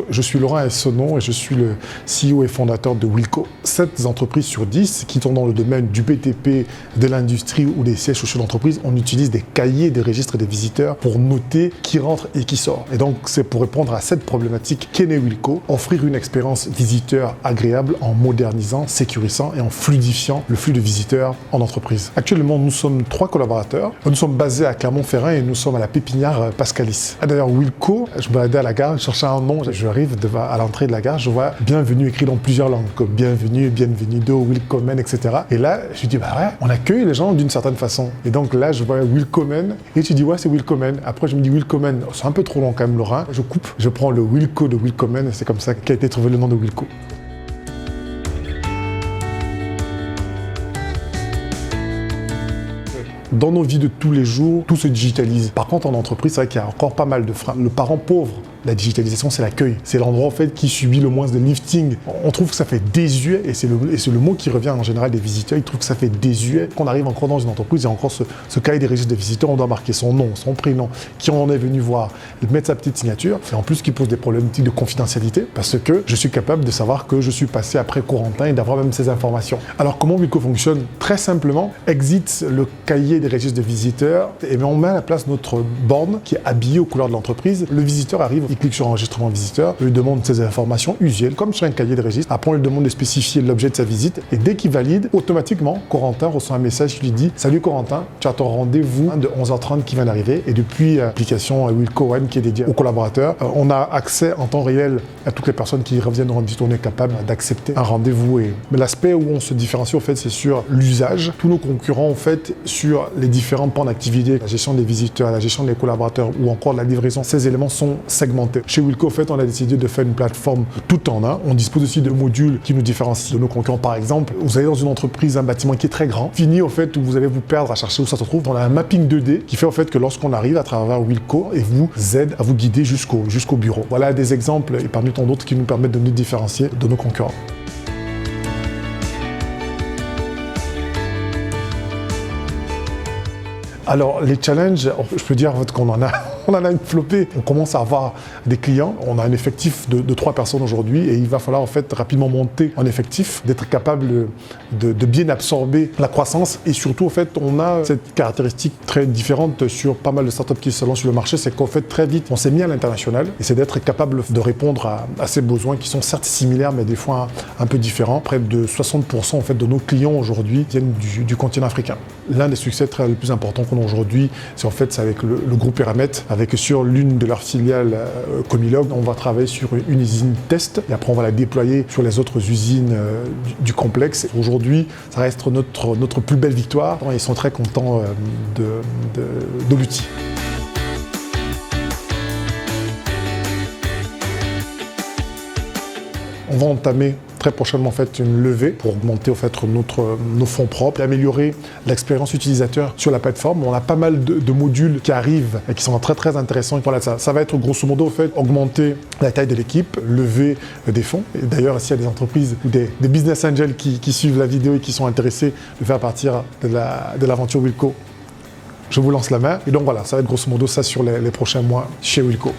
Je suis Laurent Essonnon et je suis le CEO et fondateur de Wilco. 7 entreprises sur 10 qui sont dans le domaine du BTP, de l'industrie ou des sièges sociaux d'entreprise, on utilise des cahiers des registres des visiteurs pour noter qui rentre et qui sort. Et donc, c'est pour répondre à cette problématique qu'est né Wilco, offrir une expérience visiteur agréable en modernisant, sécurisant et en fluidifiant le flux de visiteurs en entreprise. Actuellement, nous sommes 3 collaborateurs. Nous sommes basés à Clermont-Ferrand et nous sommes à la pépinière Pascalis. D'ailleurs, Wilco, je me baladais à la gare, je cherchais un nom, j'arrive à l'entrée de la gare, je vois bienvenue écrit dans plusieurs langues, comme bienvenue, bienvenido, willkommen, etc. Et là, je me dis, bah ouais, on accueille les gens d'une certaine façon. Et donc là, je vois willkommen et tu dis, ouais, c'est willkommen. Après, je me dis willkommen, c'est un peu trop long quand même, Laurent. Je coupe, je prends le Wilco de willkommen et c'est comme ça qu'a été trouvé le nom de Wilco. Dans nos vies de tous les jours, tout se digitalise. Par contre, en entreprise, c'est vrai qu'il y a encore pas mal de freins. Le parent pauvre, la digitalisation, c'est l'accueil. C'est l'endroit en fait qui subit le moins de lifting. On trouve que ça fait désuet, et c'est le mot qui revient en général des visiteurs. Ils trouvent que ça fait désuet. Quand on arrive encore dans une entreprise, il y a encore ce cahier des registres des visiteurs. On doit marquer son nom, son prénom, qui on est venu voir, mettre sa petite signature. Et en plus, qui pose des problématiques de confidentialité, parce que je suis capable de savoir que je suis passé après Corentin et d'avoir même ces informations. Alors, comment Wilco fonctionne? Très simplement, exit le cahier des registres des visiteurs et on met à la place notre borne qui est habillée aux couleurs de l'entreprise. Le visiteur arrive, il clique sur enregistrement visiteur, il demande ses informations usuelles, comme sur un cahier de registre. Après, on lui demande de spécifier l'objet de sa visite et dès qu'il valide, automatiquement, Corentin reçoit un message qui lui dit « Salut Corentin, tu as ton rendez-vous de 11h30 qui vient d'arriver » et depuis l'application Wilco One qui est dédiée aux collaborateurs, on a accès en temps réel à toutes les personnes qui reviennent rendre visite. On est capable d'accepter un rendez-vous. Mais l'aspect où on se différencie, en fait, c'est sur l'usage. Tous nos concurrents, en fait, sur les différents pans d'activité, la gestion des visiteurs, la gestion des collaborateurs ou encore la livraison, ces éléments sont segmentés. Chez Wilco, en fait, on a décidé de faire une plateforme tout en un. On dispose aussi de modules qui nous différencient de nos concurrents. Par exemple, vous allez dans une entreprise, un bâtiment qui est très grand, fini au fait où vous allez vous perdre à chercher où ça se trouve. On a un mapping 2D qui fait en fait que lorsqu'on arrive à travers Wilco, et vous aide à vous guider jusqu'au bureau. Voilà des exemples et parmi tant d'autres qui nous permettent de nous différencier de nos concurrents. Alors, les challenges, je peux dire qu'on en a une flopée. On commence à avoir des clients. On a un effectif de 3 personnes aujourd'hui et il va falloir en fait rapidement monter en effectif, d'être capable de bien absorber la croissance. Et surtout, en fait, on a cette caractéristique très différente sur pas mal de startups qui se lancent sur le marché, c'est qu'en fait, très vite, on s'est mis à l'international et c'est d'être capable de répondre à ces besoins qui sont certes similaires, mais des fois un peu différents. Près de 60% en fait, de nos clients aujourd'hui viennent du continent africain. L'un des succès le plus importants qu'on a aujourd'hui, c'est en fait avec le groupe Eramet, avec sur l'une de leurs filiales Comilog, on va travailler sur une usine test et après on va la déployer sur les autres usines du complexe. Aujourd'hui, ça reste notre plus belle victoire et ils sont très contents de l'outil. On va entamer très prochainement en fait, une levée pour augmenter en fait, nos fonds propres et améliorer l'expérience utilisateur sur la plateforme. On a pas mal de modules qui arrivent et qui sont très très intéressants. Voilà, ça va être grosso modo en fait, augmenter la taille de l'équipe, lever des fonds. Et d'ailleurs, s'il y a des entreprises ou des business angels qui suivent la vidéo et qui sont intéressés de faire partir de l'aventure Wilco, je vous lance la main. Et donc voilà, ça va être grosso modo ça sur les prochains mois chez Wilco.